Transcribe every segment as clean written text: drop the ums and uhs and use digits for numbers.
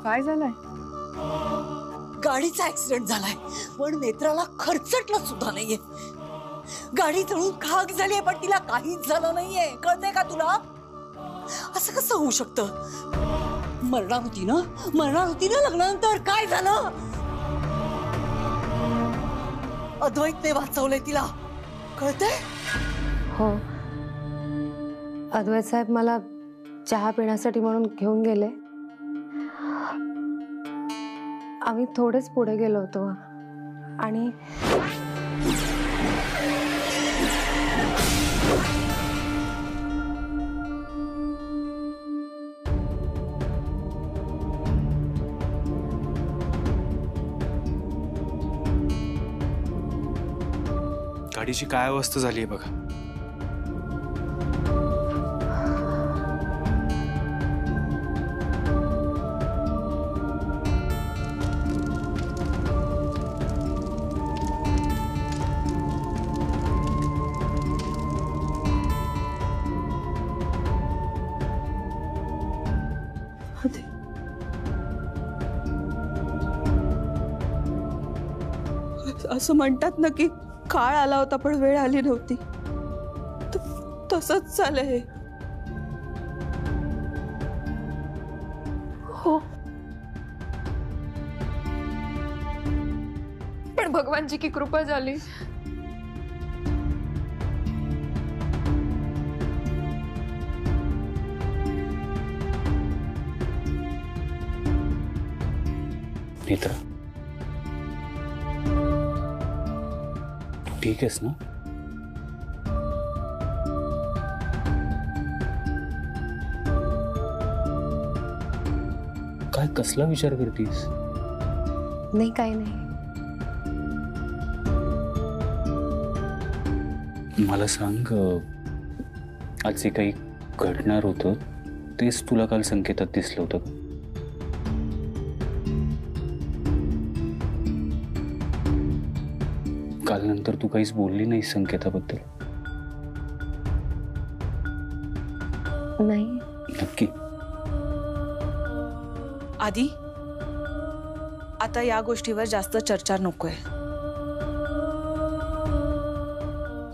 काय झालंय? गाडीचा ऍक्सिडेंट झालाय, पण नेत्राला खरचटलं सुद्धा नाहीये. गाडी जळून खाक झालीये, पण तिला काहीच झालं नाहीये. कळतंय का तुला? असं कसं होऊ शकतं? मरणार होती ना लग्नानंतर. काय झालं? अद्वैतने वाचवलंय तिला. कळतंय? हो, अद्वैत साहेब मला चहा पिण्यासाठी म्हणून घेऊन गेले. आम्ही थोडेच पुढे गेलो होतो आणि गाडीची काय अवस्था झाली आहे बघा. असं म्हणतात ना की काळ आला होता पण वेळ आली नव्हती. तसंच झालंय. हो, पण भगवानजी की कृपा झाली. नेत्रा, ठीक आहेस ना? काय कसला विचार करतीस? नाही, काही नाही. मला सांग, आज जे काही घडणार होतं तेच तुला काल संकेतात दिसलं होतं का? काल नंतर तू काहीच बोलली नाही संकेताबद्दल? नाही. नक्की? आधी आता या गोष्टीवर जास्त चर्चा नकोय.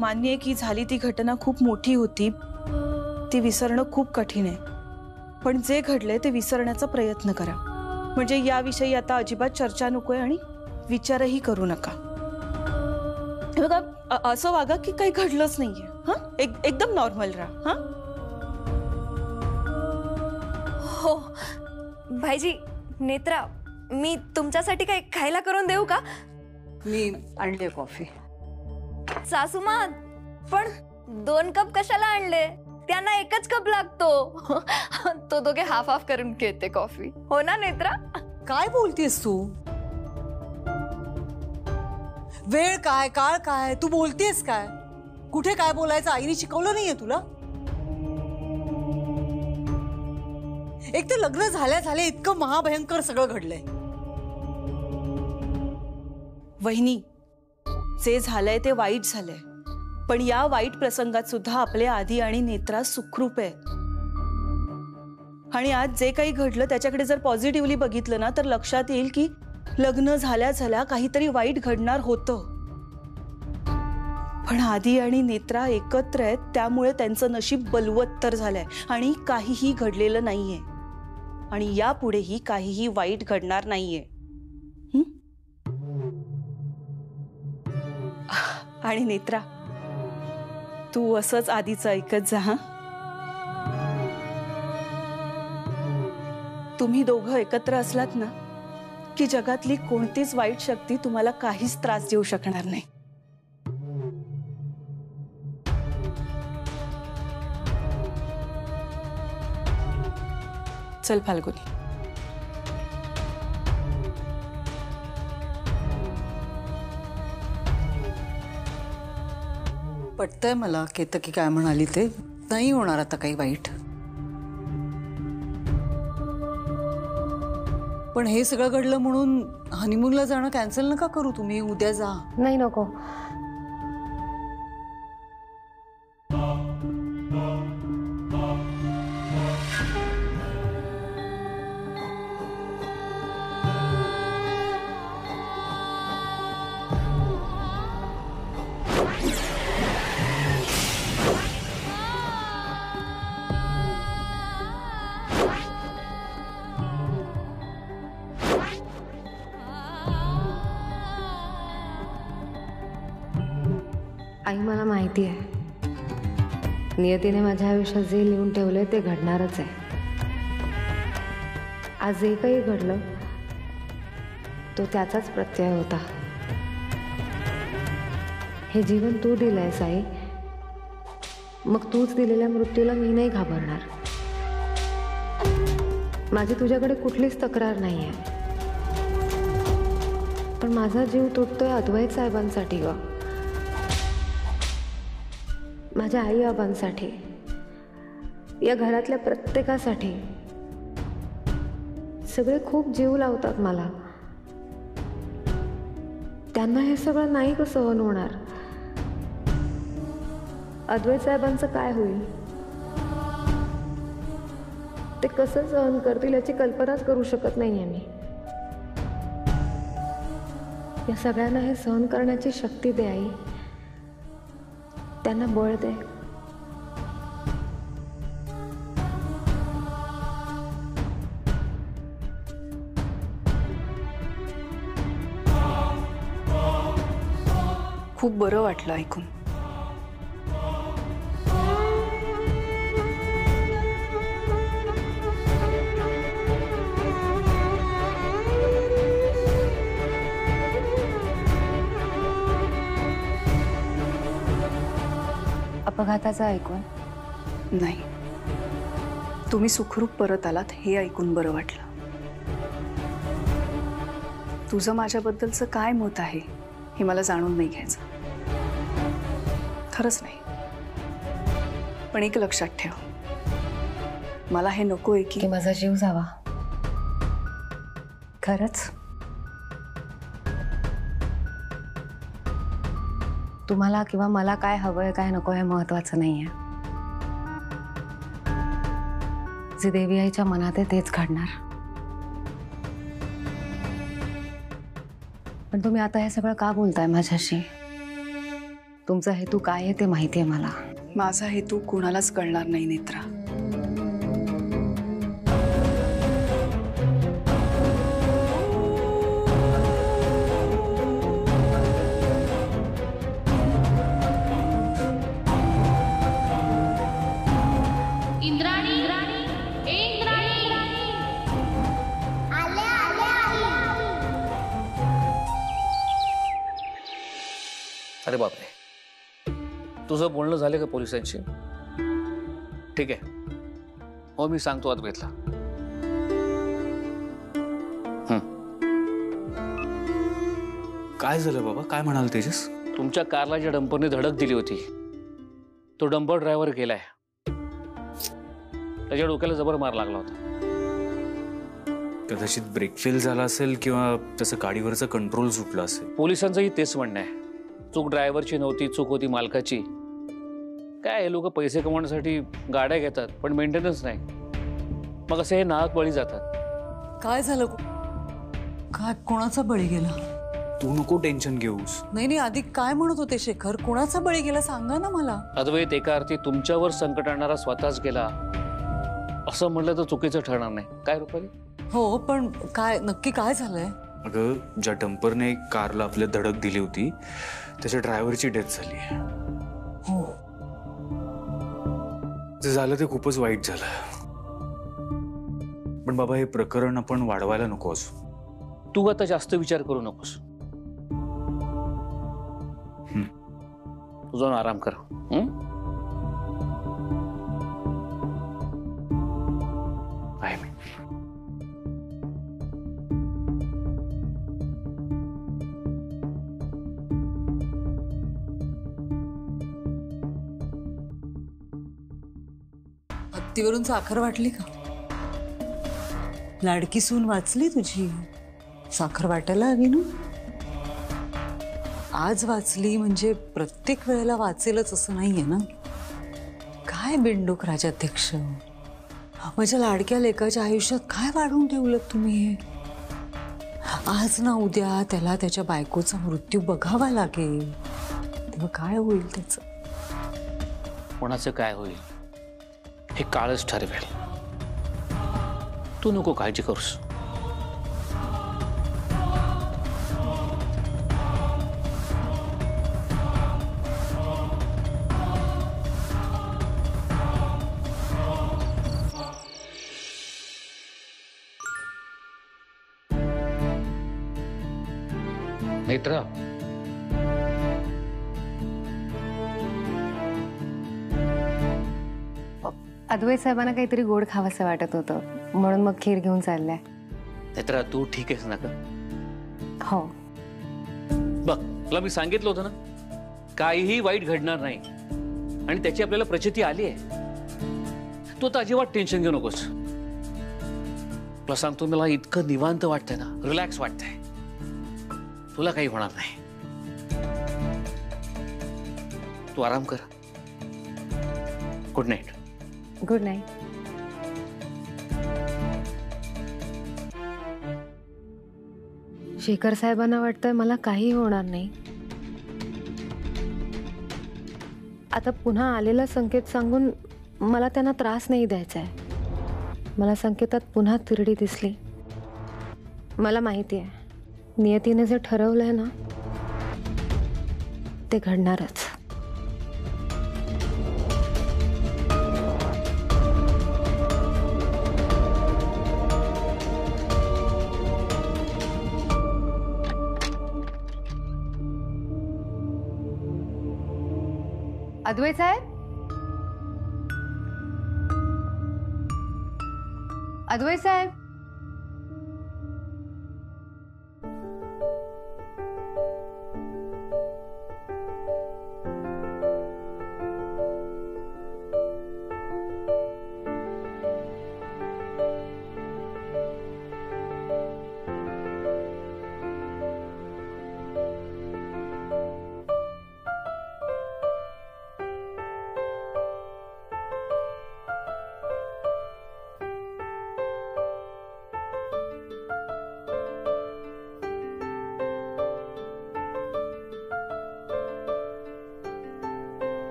मान्य आहे की झाली ती घटना खूप मोठी होती, ती विसरणं खूप कठीण आहे. पण जे घडले ते विसरण्याचा प्रयत्न करा. म्हणजे याविषयी आता अजिबात चर्चा नकोय आणि विचारही करू नका. बघा, असं वागा की काही घडलंच नाहीये. हा, एकदम नॉर्मल राहा. हा. हो भाईजी, नेत्रा, मी तुमच्यासाठी काही खायला करून देऊ का? मी आणली कॉफी. सासूमा, पण 2 कप कशाला आणले? त्यांना 1च कप लागतो. तो दोघे हाफ हाफ करून घेते कॉफी. हो ना नेत्रा? काय बोलतेस तू? वेळ काय, काळ काय, तू बोलतेस काय? कुठे काय बोलायचं आईने शिकवलं नाहीये तुला? एक तर लग्न झाल्या इतकं महाभयंकर सगळं घडलंय. वहिनी, जे झालंय ते वाईट झालंय, पण या वाईट प्रसंगात सुद्धा आपले आधी आणि नेत्रा सुखरूप आहेत. आणि आज जे काही घडलं त्याच्याकडे जर पॉझिटिव्हली बघितलं ना तर लक्षात येईल की लग्न झाल्या काहीतरी वाईट घडणार होतं. पण आधी आणि नेत्रा एकत्र आहेत, त्यामुळे त्यांचं नशीब बलवत्तर झालंय आणि काहीही घडलेलं नाहीये. आणि यापुढेही काहीही वाईट घडणार नाहीये. आणि नेत्रा, तू असंच आधीच ऐकत जा. हा, तुम्ही दोघं एकत्र असलात ना की जगातली कोणतीच वाईट शक्ती तुम्हाला काहीच त्रास देऊ शकणार नाही. चल फाल्गुनी. पटतंय मला केतकी काय म्हणाली ते. नाही होणार आता काही वाईट. पण हे सगळं घडलं म्हणून हनीमूनला जाणं कॅन्सल नका करू तुम्ही. उद्या जा. नाही, नको. आई मला माहिती आहे, नियतीने माझ्या आयुष्यात जे लिहून ठेवले ते घडणारच आहे. आज जे काही घडलं तो त्याचाच प्रत्यय होता. हे जीवन तू दिलंयस आई, मग तूच दिलेल्या मृत्यूला मी नाही घाबरणार. माझी तुझ्याकडे कुठलीच तक्रार नाही आहे, पण माझा जीव तुटतोय अद्वैत साहेबांसाठी ग, माझ्या आई बाबांसाठी, या घरातल्या प्रत्येकासाठी. सगळे खूप जीव लावतात मला, त्यांना हे सगळं नाही का सहन होणार? अद्वैत साहेबांचं काय होईल? ते कसं सहन करतील याची कल्पनाच करू शकत नाहीये मी. या सगळ्यांना हे सहन करण्याची शक्ती दे आई, त्यांना बळ दे. खूप बरं वाटलं ऐकून. अपघाताचं ऐकून नाही, तुम्ही सुखरूप परत आलात हे ऐकून बरं वाटलं. तुझं माझ्याबद्दलचं काय मत आहे हे मला जाणून नाही घ्यायचं, खरंच नाही. पण एक लक्षात ठेव, मला हे नको आहे की की माझा जीव जावा. खरंच तुम्हाला किंवा मला काय हवंय काय नको हे महत्वाचं नाहीये. जे देवी आईच्या मनात आहे तेच घडणार. पण तुम्ही आता हे सगळं का बोलताय माझ्याशी? तुमचा हेतू काय आहे ते माहिती आहे मला. माझा हेतू कुणालाच कळणार नाही नेत्रा. अरे बापरे, तुझं बोलणं झालं का पोलिसांशी? ठीक आहे, हो मी सांगतो अद्वैतला. काय झालं बाबा, काय म्हणाल तेजस? तुमच्या कारला ज्या डंपरने धडक दिली होती तो डंपर ड्रायव्हर गेलाय. त्याच्या डोक्याला जबर मार लागला होता. कदाचित ब्रेक फेल झाला असेल किंवा त्याचं गाडीवरचं कंट्रोल सुटलं असेल. पोलिसांचंही तेच म्हणणं आहे. चूक ड्रायव्हरची नव्हती, चूक होती मालकाची. काय हे लोक पैसे कमवण्यासाठी गाड्या घेतात पण मेंटेनन्स नाही, मग असे हे नाहक बळी जातात. काय झालं? काय कोणाचा बळी गेला? तू नको टेन्शन घेऊस. नाही आधी काय म्हणत होते शेखर? कोणाचा बळी गेला सांगा ना मला. अद्वैत, एका अर्थी तुमच्यावर संकट आणणारा स्वतःच गेला असं म्हटलं तर चुकीचं ठरणार नाही. काय रुपाली? हो, पण काय नक्की काय झालंय? अगं, ज्या डंपरने कारला आपल्या धडक दिली होती त्याच्या ड्रायव्हरची डेथ झाली. हो, जे झालं ते खूपच वाईट झालं. पण बाबा, हे प्रकरण आपण वाढवायला नकोस. तू आता जास्त विचार करू नकोस. तू जाऊन आराम कर. आहे मी. हत्तीवरून साखर वाटली का? लाडकी सून वाचली तुझी. साखर वाटायला हवी ना. आज वाचली म्हणजे प्रत्येक वेळेला वाचेलच असं नाहीये ना. काय बिंडूक राजाध्यक्ष, माझ्या लाडक्या लेकाच्या आयुष्यात काय वाढवून ठेवलं तुम्ही? आज ना उद्या त्याला त्याच्या बायकोचा मृत्यू बघावा लागेल, तेव्हा काय होईल त्याच? कोणाचं काय होईल हे काळच ठरवेल. तू नको काळजी करूस. नेत्रा, अद्वैत साहेबांना काहीतरी गोड खावंसं वाटत होतं म्हणून मग खीर घेऊन चाललाय. नेत्रा तू ठीक आहेस ना का? हो. बघ तुला मी सांगितलं होतं ना, काहीही वाईट घडणार नाही आणि त्याची आपल्याला प्रचिती आली आहे. तू आता अजिबात टेन्शन घेऊ नकोस. तुला सांगतो, मला इतकं निवांत वाटतंय ना, रिलॅक्स वाटतंय. तुला काही होणार नाही. तू आराम कर. Good night. Good night. Shekhar साहेबांना वाटतंय मला काही होणार नाही. आता पुन्हा आलेला संकेत सांगून मला त्यांना त्रास नाही द्यायचा आहे. मला संकेतात पुन्हा तिरडी दिसली. मला माहिती आहे नियतीने जे ठरवलंय ना ते घडणारच. अद्वैत साहेब, अद्वैत साहेब,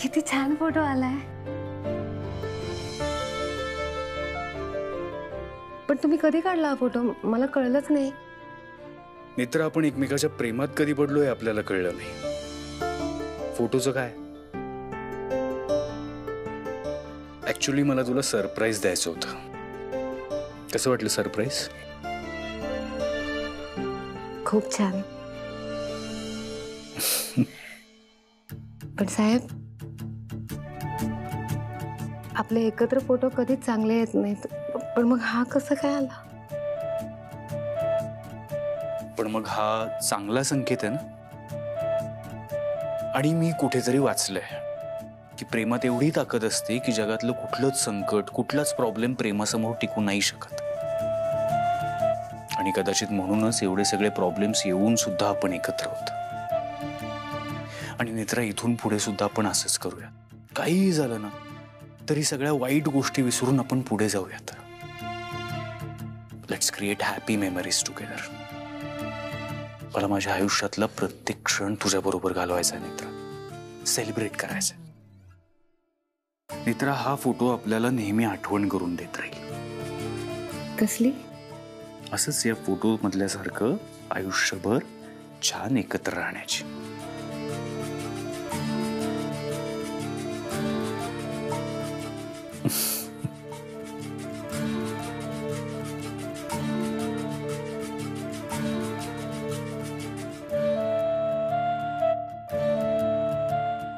किती छान फोटो आलाय. पण तुम्ही कधी काढला हा फोटो? मला कळलंच नाही. मित्र, आपण एकमेकाच्या प्रेमात कधी पडलोय आपल्याला कळलं नाही. फोटोचं काय, ऍक्च्युली मला तुला सरप्राईज द्यायचं होतं. कसं वाटलं सरप्राईज? खूप छान. पण साहेब, आपले एकत्र फोटो कधीच चांगले येत नाहीत. पण मग हा कसं काय आला? पण मग हा चांगला संकेत आहे ना. आणि मी कुठेतरी वाचलंय की प्रेमात एवढी ताकद असते की जगातलं कुठलंच संकट, कुठलाच प्रॉब्लेम प्रेमासमोर टिकू नाही शकत. आणि कदाचित म्हणूनच एवढे सगळे प्रॉब्लेम्स येऊन सुद्धा आपण एकत्र होतो. आणि नेत्रा, इथून पुढे सुद्धा आपण असंच करूया. काहीही झालं ना तरी सगळ्या वाईट गोष्टी विसरून आपण पुढे जाऊयात. Let's create happy memories together. मला माझ्या आयुष्यातला प्रत्येक क्षण तुझ्या बरोबर घालवायचा आहे नेत्रा. सेलिब्रेट करायचं. नेत्रा, हा फोटो आपल्याला नेहमी आठवण करून देत राहील. कसली? असंच या फोटो मधल्यासारखं आयुष्यभर छान एकत्र राहण्याची.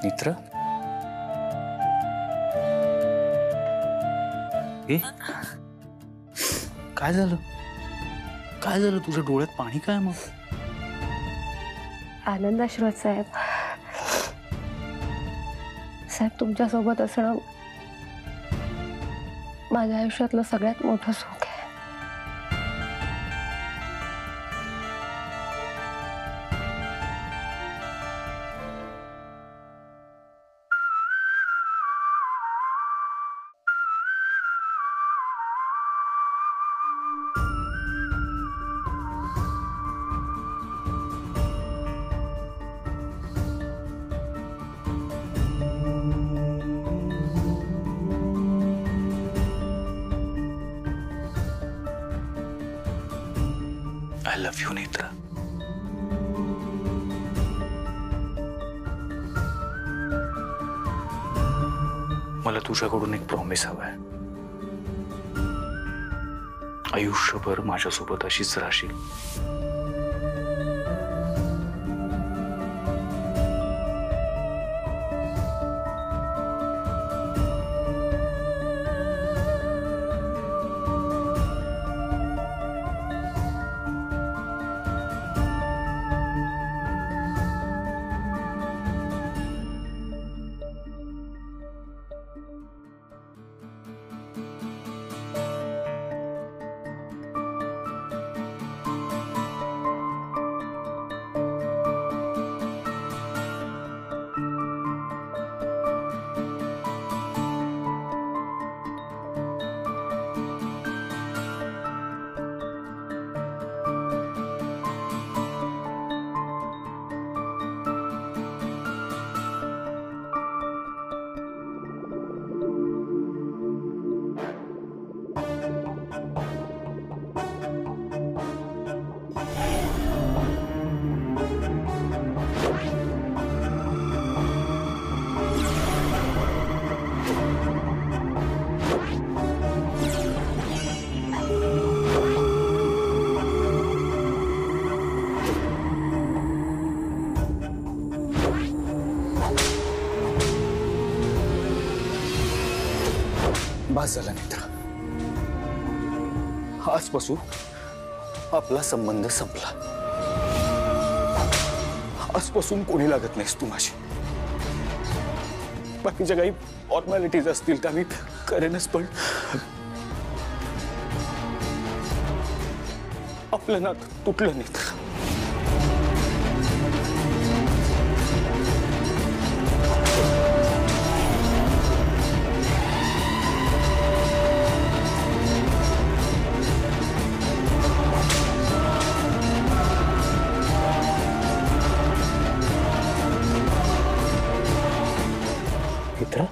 मित्र, काय झालं? काय झालं तुझ्या डोळ्यात पाणी काय? मग आनंदाश्रू साहेब. साहेब, तुमच्या सोबत असणं माझ्या आयुष्यातलं सगळ्यात मोठं सुख आहे. I love you, Netra. मला तुझ्याकडून एक प्रॉमिस हवाय. आयुष्यभर माझ्यासोबत अशीच राहशील. बस झाला मित्र. आजपासून आपला संबंध संपला. आजपासून कोणी लागत नाहीस तू माझी. बाकीच्या काही फॉर्मॅलिटीज असतील त्या मी करेनच, पण आपलं नातं तुटलं नाही तर. मित्रा,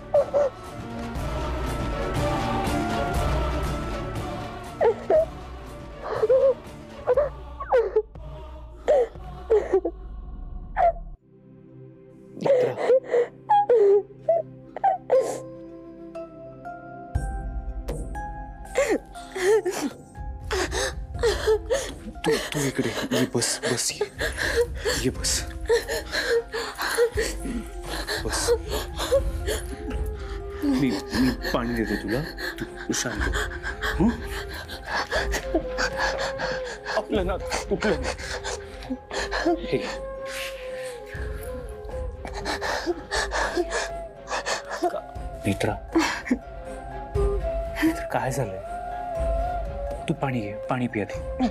तू इकडे ये. बस बस ये बस बस. मी पाणी देतो तुला. तू शांत हो. आपलं नातं तुटलं नाही. हे मित्रा, काय झालंय? तू पाणी घे, पाणी पिया दे.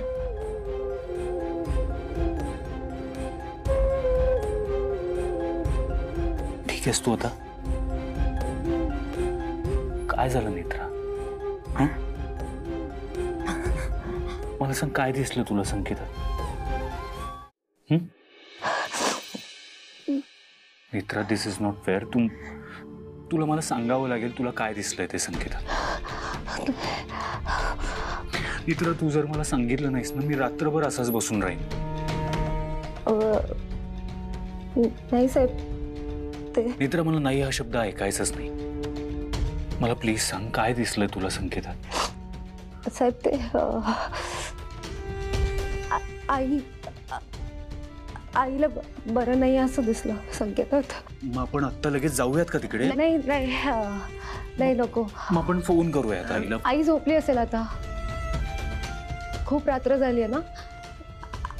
ठीक आहेस तू आता? काय झालं मित्रा? मला सांग, काय दिसलं तुला संकेतात? मित्रा, दिस इज नॉट फेअर. तुला मला सांगावं लागेल तुला काय दिसलंय ते संकेतात. मित्रा, तू जर मला सांगितलं नाहीस ना, मी रात्रभर असाच बसून राहीन. नाही साहेब, ते मित्रा, मला नाही हा शब्द ऐकायचाच नाही. मला प्लीज सांग, काय दिसलंय तुला संकेतात? साहेब, ते आईला बरं नाही असं दिसलं संकेतात. मग आपण आत्ता लगेच जाऊयात का तिकडे? नाही नाही नाही, नको. मग आपण फोन करूयात आईला. आई झोपली असेल आता. खूप रात्र झाली आहे ना.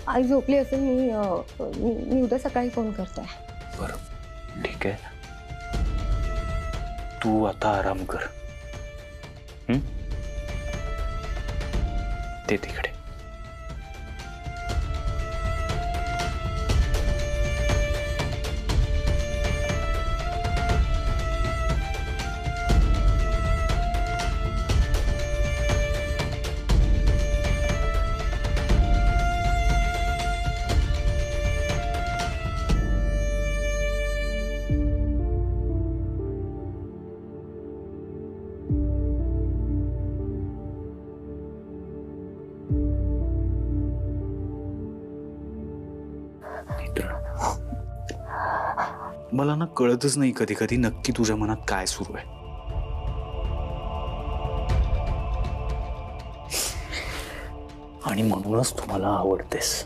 आई झोपली असेल. मी उद्या सकाळी फोन करते. बरं, ठीक आहे. तू आता आराम कर. ते तिकडे. मला ना कळतच नाही कधी कधी नक्की तुझ्या मनात काय सुरू आहे. आणि म्हणूनच तुम्हाला आवडतेस.